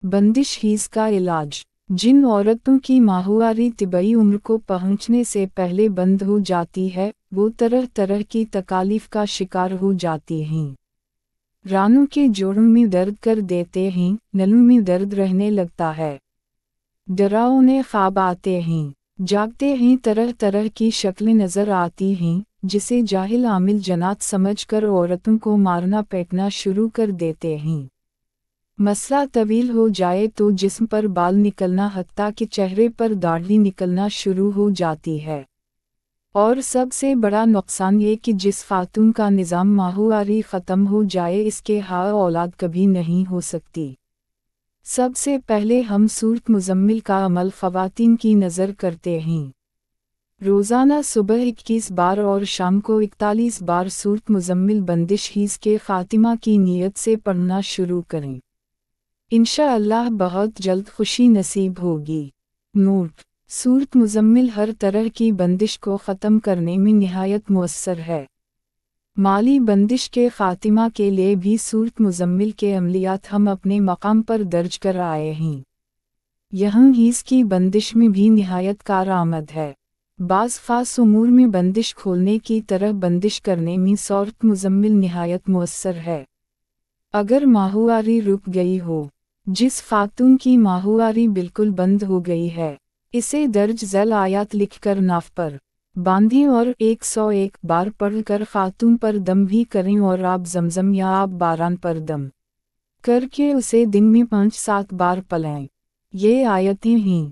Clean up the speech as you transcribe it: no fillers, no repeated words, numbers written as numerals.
बंदिश हीज़ का इलाज। जिन औरतों की माहवारी तिबई उम्र को पहुंचने से पहले बंद हो जाती है, वो तरह तरह की तकालीफ का शिकार हो जाती हैं। रानों के जोड़ों में दर्द कर देते हैं, नलों में दर्द रहने लगता है, डरावने ख्वाब आते हैं, जागते हैं, तरह तरह की शक्लें नज़र आती हैं, जिसे जाहिल आमिल जनात समझकर औरतों को मारना पीटना शुरू कर देते हैं। मसला तवील हो जाए तो जिस्म पर बाल निकलना हत्ता कि चेहरे पर दाढ़ी निकलना शुरू हो जाती है। और सबसे बड़ा नुकसान ये कि जिस खातून का निज़ाम माहवारी ख़त्म हो जाए, इसके हाँ औलाद कभी नहीं हो सकती। सबसे पहले हम सूरत मुज़म्मिल का अमल ख़वातीन की नज़र करते हैं। रोज़ाना सुबह 21 बार और शाम को 41 बार सूरत मुज़म्मिल बंदिश हीज़ के ख़ातिमा की नीयत से पढ़ना शुरू करें। इंशाअल्लाह बहुत जल्द खुशी नसीब होगी। नोट: सूरत मुज़म्मिल हर तरह की बंदिश को ख़त्म करने में निहायत मुअस्सर है। माली बंदिश के ख़ातिमा के लिए भी सूरत मुज़म्मिल के अमलियात हम अपने मकाम पर दर्ज कर आए हैं। यहाँ हीज़ की बंदिश में भी निहायत कारआमद है। बाज़ ख़ास उमूर में बंदिश खोलने की तरह बंदिश करने में सूरत मुज़म्मिल निहायत मुअस्सर है। अगर माहवारी रुक गई हो, जिस खातून की माहवारी बिल्कुल बंद हो गई है, इसे दर्ज ज़ैल आयात लिखकर नाफ पर बांधें और 101 बार पढ़कर खातून पर दम भी करें और आप जमजम या आप बारान पर दम करके उसे दिन में 5-7 बार पलें। ये आयतें हैं।